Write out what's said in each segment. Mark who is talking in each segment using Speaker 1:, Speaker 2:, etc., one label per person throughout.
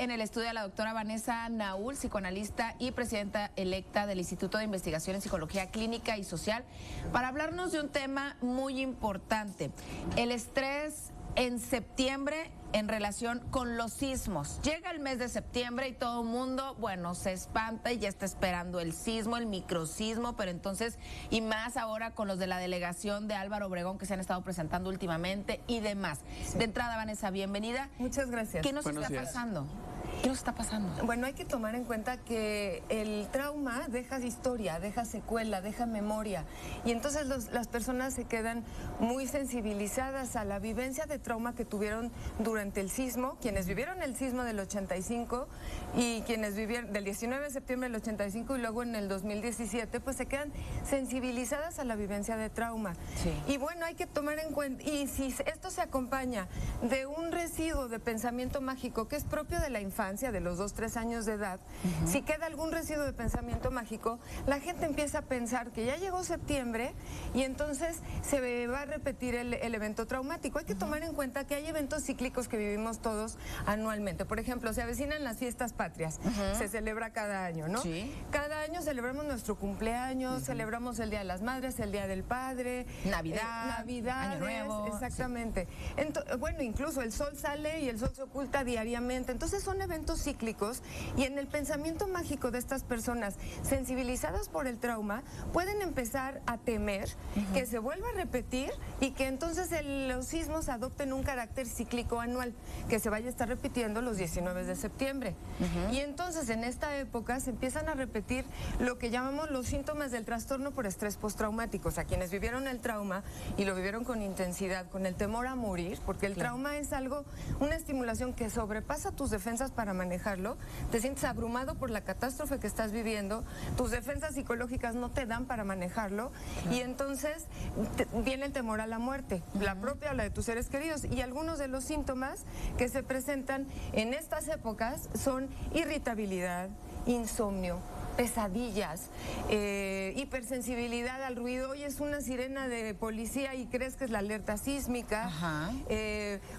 Speaker 1: en el estudio a la doctora Vanessa Naúl, psicoanalista y presidenta electa del Instituto de Investigación en Psicología Clínica y Social, para hablarnos de un tema muy importante, el estrés en septiembre en relación con los sismos. Llega el mes de septiembre y todo el mundo, bueno, se espanta y ya está esperando el sismo, el microsismo, pero entonces, y más ahora con los de la delegación de Álvaro Obregón que se han estado presentando últimamente y demás. Sí. De entrada, Vanessa, bienvenida.
Speaker 2: Muchas gracias.
Speaker 1: ¿Qué nos está pasando? ¿Qué nos está pasando?
Speaker 2: Bueno, hay que tomar en cuenta que el trauma deja historia, deja secuela, deja memoria. Y entonces las personas se quedan muy sensibilizadas a la vivencia de trauma que tuvieron durante el sismo. Quienes vivieron el sismo del 85 y quienes vivieron del 19 de septiembre del 85 y luego en el 2017, pues se quedan sensibilizadas a la vivencia de trauma. Sí. Y bueno, hay que tomar en cuenta, y si esto se acompaña de un residuo de pensamiento mágico que es propio de la infancia, de los 2-3 años de edad, si queda algún residuo de pensamiento mágico, la gente empieza a pensar que ya llegó septiembre y entonces se va a repetir el evento traumático. Hay que tomar en cuenta que hay eventos cíclicos que vivimos todos anualmente. Por ejemplo, se avecinan las fiestas patrias, se celebra cada año, ¿no? Sí. Cada año celebramos nuestro cumpleaños, celebramos el Día de las Madres, el Día del Padre,
Speaker 1: Navidad,
Speaker 2: Año
Speaker 1: Nuevo.
Speaker 2: Exactamente. Sí. Bueno, incluso el sol sale y el sol se oculta diariamente. Entonces son eventos cíclicos, y en el pensamiento mágico de estas personas sensibilizadas por el trauma pueden empezar a temer que se vuelva a repetir y que entonces los sismos adopten un carácter cíclico anual, que se vaya a estar repitiendo los 19 de septiembre. Y entonces en esta época se empiezan a repetir lo que llamamos los síntomas del trastorno por estrés postraumático. O sea, quienes vivieron el trauma y lo vivieron con intensidad, con el temor a morir, porque el trauma es algo, una estimulación que sobrepasa tus defensas para manejarlo, te sientes abrumado por la catástrofe que estás viviendo, tus defensas psicológicas no te dan para manejarlo, y entonces viene el temor a la muerte, la propia o la de tus seres queridos. Y algunos de los síntomas que se presentan en estas épocas son irritabilidad, insomnio, pesadillas, hipersensibilidad al ruido. Hoy es una sirena de policía y crees que es la alerta sísmica.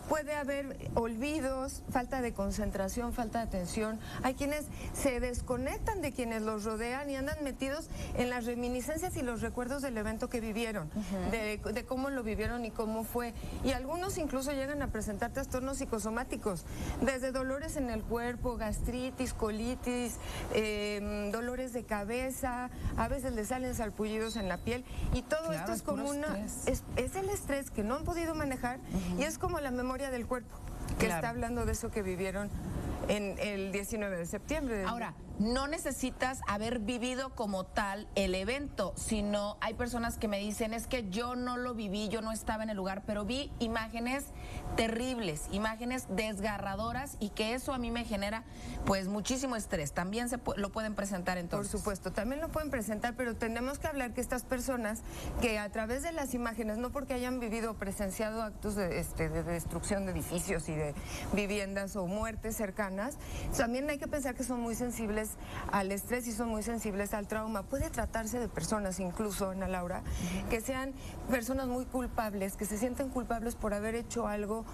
Speaker 2: Puede haber olvidos, falta de concentración, falta de atención. Hay quienes se desconectan de quienes los rodean y andan metidos en las reminiscencias y los recuerdos del evento que vivieron, de cómo lo vivieron y cómo fue. Y algunos incluso llegan a presentar trastornos psicosomáticos, desde dolores en el cuerpo, gastritis, colitis, dolores de cabeza, a veces les salen sarpullidos en la piel, y todo esto es como es el estrés que no han podido manejar, y es como la memoria del cuerpo que está hablando de eso que vivieron en el 19 de septiembre.
Speaker 1: Ahora, no necesitas haber vivido como tal el evento, sino hay personas que me dicen, es que yo no lo viví, yo no estaba en el lugar, pero vi imágenes terribles, imágenes desgarradoras, y que eso a mí me genera pues muchísimo estrés. También lo pueden presentar entonces.
Speaker 2: Por supuesto, también lo pueden presentar, pero tenemos que hablar que estas personas que a través de las imágenes, no porque hayan vivido o presenciado actos de destrucción de edificios y de viviendas o muertes cercanas, también hay que pensar que son muy sensibles al estrés y son muy sensibles al trauma. Puede tratarse de personas, incluso, Ana Laura, que sean personas muy culpables, que se sienten culpables por haber hecho algo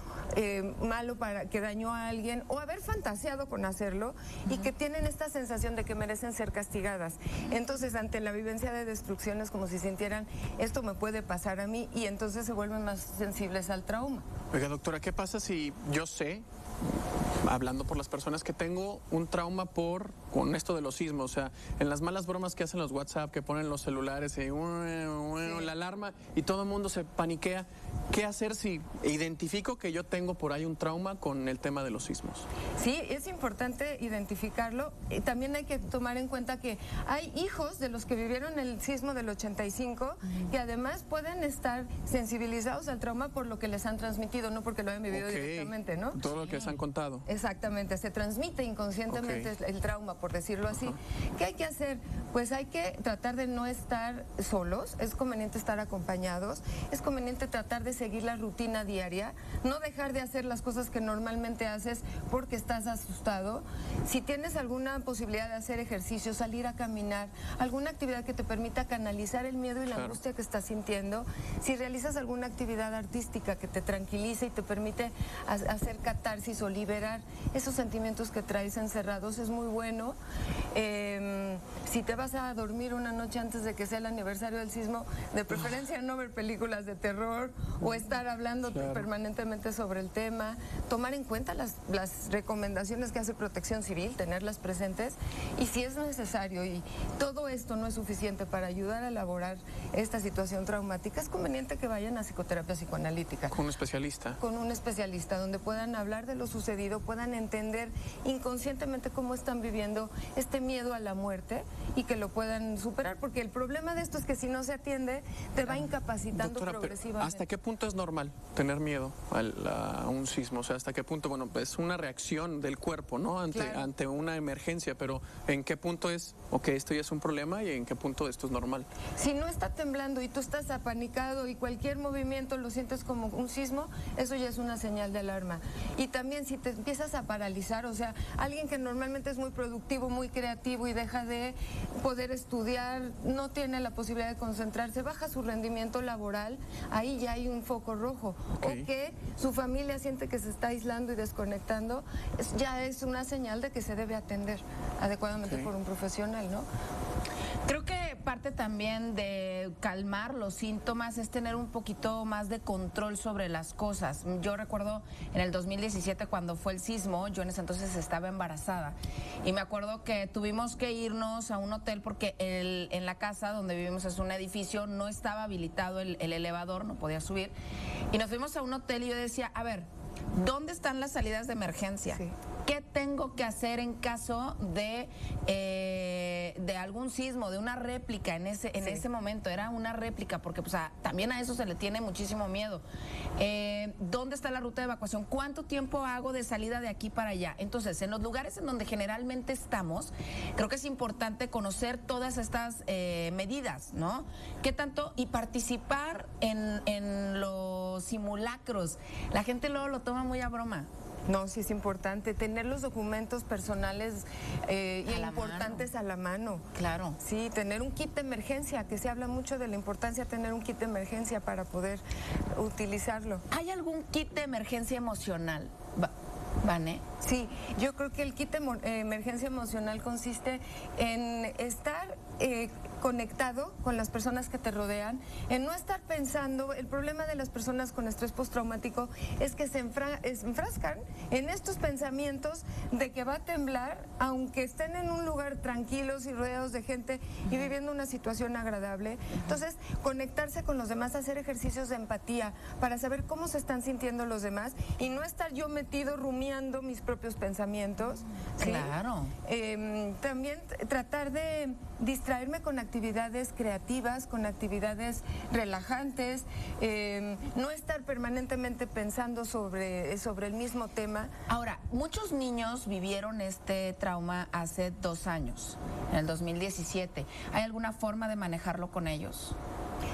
Speaker 2: malo, que dañó a alguien, o haber fantaseado con hacerlo, y que tienen esta sensación de que merecen ser castigadas. Entonces, ante la vivencia de destrucción, es como si sintieran, esto me puede pasar a mí, y entonces se vuelven más sensibles al trauma.
Speaker 3: Oiga, doctora, ¿qué pasa si yo sé, hablando por las personas, que tengo un trauma con esto de los sismos? O sea, en las malas bromas que hacen los WhatsApp, que ponen los celulares y la alarma, y todo el mundo se paniquea. ¿Qué hacer si identifico que yo tengo por ahí un trauma con el tema de los sismos?
Speaker 2: Sí, es importante identificarlo. También hay que tomar en cuenta que hay hijos de los que vivieron el sismo del 85 que además pueden estar sensibilizados al trauma por lo que les han transmitido, no porque lo hayan vivido directamente, ¿no?
Speaker 3: Todo lo que les han contado.
Speaker 2: Exactamente, se transmite inconscientemente el trauma, por decirlo así. ¿Qué hay que hacer? Pues hay que tratar de no estar solos, es conveniente estar acompañados, es conveniente tratar de seguir la rutina diaria, no dejar de hacer las cosas que normalmente haces porque estás asustado. Si tienes alguna posibilidad de hacer ejercicio, salir a caminar, alguna actividad que te permita canalizar el miedo y la angustia que estás sintiendo, si realizas alguna actividad artística que te tranquilice y te permite hacer catarsis o liberar esos sentimientos que traes encerrados. Es muy bueno. Si te vas a dormir una noche antes de que sea el aniversario del sismo, de preferencia no ver películas de terror o estar hablando permanentemente sobre el tema, tomar en cuenta las recomendaciones que hace Protección Civil, tenerlas presentes, y si es necesario y todo esto no es suficiente para ayudar a elaborar esta situación traumática, es conveniente que vayan a psicoterapia psicoanalítica.
Speaker 3: Con un especialista.
Speaker 2: Con un especialista, donde puedan hablar de lo sucedido, puedan entender inconscientemente cómo están viviendo este miedo a la muerte y que lo puedan superar, porque el problema de esto es que si no se atiende, te va incapacitando.
Speaker 3: Doctora,
Speaker 2: progresivamente.
Speaker 3: ¿hasta qué punto es normal tener miedo a un sismo? O sea, ¿hasta qué punto? Bueno, es una reacción del cuerpo, ¿no? Ante una emergencia, pero ¿en qué punto es, ok, esto ya es un problema, y en qué punto esto es normal?
Speaker 2: Si no está temblando y tú estás apanicado y cualquier movimiento lo sientes como un sismo, eso ya es una señal de alarma. Y también si te empiezas a paralizar, o sea, alguien que normalmente es muy productivo, muy creativo y deja de poder estudiar, no tiene la posibilidad de concentrarse, baja su rendimiento laboral, ahí ya hay un foco rojo.
Speaker 3: Okay.
Speaker 2: O que su familia siente que se está aislando y desconectando, ya es una señal de que se debe atender adecuadamente por un profesional, ¿no?
Speaker 1: Creo que parte también de calmar los síntomas es tener un poquito más de control sobre las cosas. Yo recuerdo en el 2017 cuando fue el sismo, yo en ese entonces estaba embarazada y me acuerdo que tuvimos que irnos a un hotel porque en la casa donde vivimos, es un edificio, no estaba habilitado el elevador, no podía subir, y nos fuimos a un hotel y yo decía, a ver, ¿dónde están las salidas de emergencia?
Speaker 2: Sí.
Speaker 1: ¿Qué tengo que hacer en caso de algún sismo, de una réplica en ese momento? Era una réplica porque pues, también a eso se le tiene muchísimo miedo. ¿Dónde está la ruta de evacuación? ¿Cuánto tiempo hago de salida de aquí para allá? Entonces, en los lugares en donde generalmente estamos, creo que es importante conocer todas estas medidas, ¿no? ¿Qué tanto? Y participar en los simulacros. La gente luego lo toma muy a broma.
Speaker 2: No, sí es importante tener los documentos personales importantes a la mano.
Speaker 1: Claro.
Speaker 2: Sí, tener un kit de emergencia, que se habla mucho de la importancia de tener un kit de emergencia para poder utilizarlo.
Speaker 1: ¿Hay algún kit de emergencia emocional, Vane?
Speaker 2: Sí, yo creo que el kit de emergencia emocional consiste en estar conectado con las personas que te rodean, en no estar pensando. El problema de las personas con estrés postraumático es que se enfrascan en estos pensamientos de que va a temblar, aunque estén en un lugar tranquilos y rodeados de gente y viviendo una situación agradable. Entonces, conectarse con los demás, hacer ejercicios de empatía para saber cómo se están sintiendo los demás y no estar yo metido rumiando mis propios pensamientos. ¿Sí?
Speaker 1: Claro.
Speaker 2: También tratar de distraerme con actividades creativas, con actividades relajantes, no estar permanentemente pensando sobre el mismo tema.
Speaker 1: Ahora, muchos niños vivieron este trauma hace 2 años, en el 2017. ¿Hay alguna forma de manejarlo con ellos?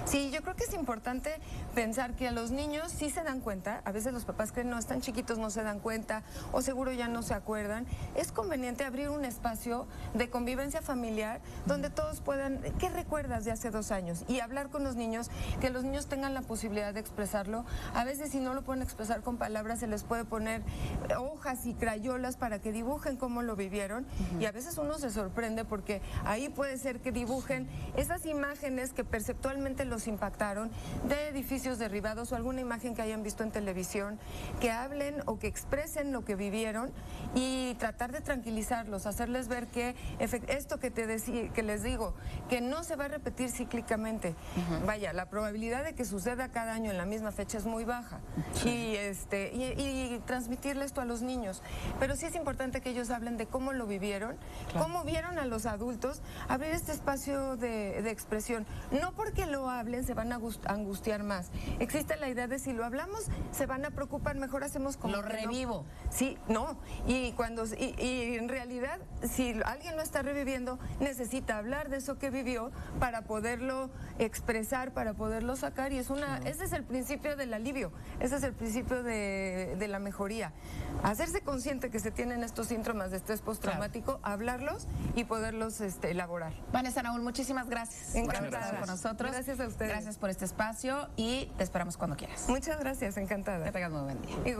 Speaker 2: Sí, yo creo que es importante pensar que a los niños sí se dan cuenta, a veces los papás creen, no, están chiquitos, no se dan cuenta, o seguro ya no se acuerdan. Es conveniente abrir un espacio de convivencia familiar donde todos puedan, ¿qué recuerdas de hace 2 años? Y hablar con los niños, que los niños tengan la posibilidad de expresarlo. A veces si no lo pueden expresar con palabras, se les puede poner hojas y crayolas para que dibujen cómo lo vivieron, y a veces uno se sorprende porque ahí puede ser que dibujen esas imágenes que perceptualmente los impactaron, de edificios derribados o alguna imagen que hayan visto en televisión, que hablen o que expresen lo que vivieron y tratar de tranquilizarlos, hacerles ver que esto que les digo, que no se va a repetir cíclicamente. Vaya, la probabilidad de que suceda cada año en la misma fecha es muy baja. Sí. Y transmitirle esto a los niños. Pero sí es importante que ellos hablen de cómo lo vivieron, cómo vieron a los adultos, abrir este espacio de expresión. No porque lo hablen se van a angustiar más. Existe la idea de si lo hablamos se van a preocupar, mejor hacemos como
Speaker 1: lo revivo.
Speaker 2: No. Sí, no. Y en realidad, si alguien lo está reviviendo, necesita hablar de eso que vivió para poderlo expresar, para poderlo sacar, y ese es el principio del alivio, ese es el principio de la mejoría. Hacerse consciente que se tienen estos síntomas de estrés postraumático, hablarlos y poderlos elaborar.
Speaker 1: Vanessa Nahul, muchísimas gracias.
Speaker 2: Encantada.
Speaker 1: Por estar con nosotros.
Speaker 2: Gracias a ustedes.
Speaker 1: Gracias por este espacio y te esperamos cuando quieras.
Speaker 2: Muchas gracias, encantada.
Speaker 1: Que tengas muy buen día.
Speaker 2: Igualmente.